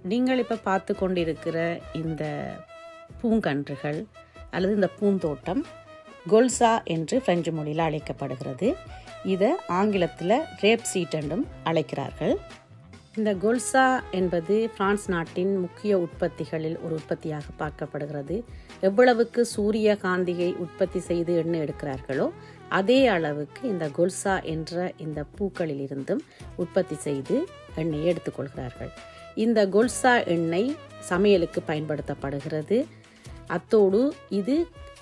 நீங்கள் இப்போ பார்த்து கொண்டிருக்கிற இந்த பூங்கன்றுகள் அல்லது இந்த பூந்தோட்டம் கொல்சா என்று பிரெஞ்சு மொழியில் அழைக்கப்படுகிறது. இதை ஆங்கிலத்தில் ரேப் சீட் என்றும் அழைக்கிறார்கள். இந்த கொல்சா என்பது பிரான்ஸ் நாட்டின் முக்கிய உற்பத்திகளில் ஒரு உற்பத்தியாக பார்க்கப்படுகிறது. எவ்வளவுக்கு சூரியகாந்தியை உற்பத்தி செய்து எண்ணெய் எடுக்கிறார்களோ அதே அளவுக்கு இந்த கொல்சா என்ற இந்த பூக்களில் இருந்தும் உற்பத்தி செய்து எண்ணெயை எடுத்துக்கொள்கிறார்கள். இந்த கொல்சா எண்ணெய் சமையலுக்கு பயன்படுத்தப்படுகிறது. அத்தோடு இது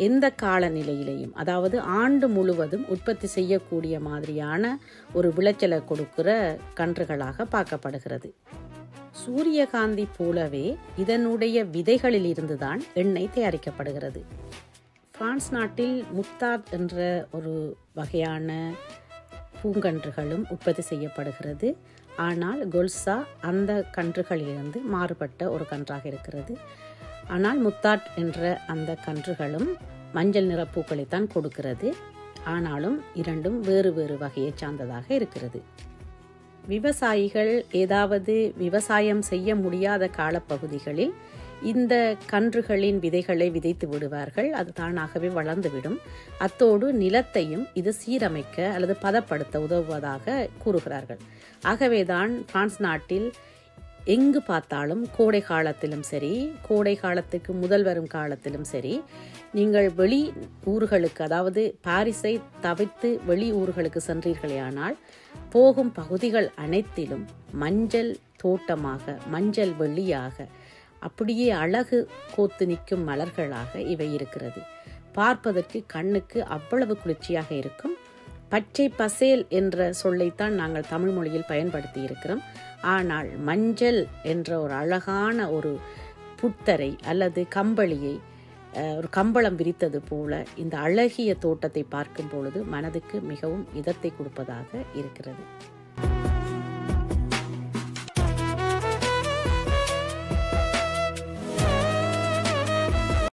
எந்த காலநிலையிலையும், அதாவது ஆண்டு முழுவதும் உற்பத்தி செய்யக்கூடிய மாதிரியான ஒரு விளைச்சலை கொடுக்கிற கன்றுகளாக பார்க்கப்படுகிறது. சூரியகாந்தி போலவே இதனுடைய விதைகளில் இருந்துதான் எண்ணெய் தயாரிக்கப்படுகிறது. பிரான்ஸ் நாட்டில் முத்தாட் என்ற ஒரு வகையான பூங்கன்றுகளும் உற்பத்தி செய்யப்படுகிறது. ஆனால் கொல்சா அந்த கன்றுகளிலிருந்து மாறுபட்ட ஒரு கன்றாக இருக்கிறது. ஆனால் முத்தாட் என்ற அந்த கன்றுகளும் மஞ்சள் நிற பூக்களைத்தான் கொடுக்கிறது. ஆனாலும் இரண்டும் வேறு வேறு வகையை சார்ந்ததாக இருக்கிறது. விவசாயிகள் ஏதாவது விவசாயம் செய்ய முடியாத காலப்பகுதிகளில் இந்த கன்றுகளின் விதைகளை விதைத்து விடுவார்கள். அது தானாகவே வளர்ந்துவிடும். அத்தோடு நிலத்தையும் இது சீரமைக்க அல்லது பதப்படுத்த உதவுவதாக கூறுகிறார்கள். ஆகவேதான் பிரான்ஸ் நாட்டில் எங்கு பார்த்தாலும் கோடை காலத்திலும் சரி, கோடை காலத்துக்கு முதல் வரும் காலத்திலும் சரி, நீங்கள் வெளி ஊர்களுக்கு, அதாவது பாரிஸை தவிர்த்து வெளி ஊர்களுக்கு சென்றீர்களேயானால் போகும் பகுதிகள் அனைத்திலும் மஞ்சள் தோட்டமாக, மஞ்சள் வெள்ளியாக, அப்படியே அழகு கோத்து நிற்கும் மலர்களாக இவை இருக்கிறது. பார்ப்பதற்கு கண்ணுக்கு அவ்வளவு குளிர்ச்சியாக இருக்கும். பச்சை பசேல் என்ற சொல்லைத்தான் நாங்கள் தமிழ் மொழியில் பயன்படுத்தி இருக்கிறோம். ஆனால் மஞ்சள் என்ற ஒரு அழகான ஒரு புத்தரை அல்லது கம்பளியை, ஒரு கம்பளம் விரித்தது போல இந்த அழகிய தோட்டத்தை பார்க்கும் பொழுது மனதுக்கு மிகவும் இதத்தை கொடுப்பதாக இருக்கிறது.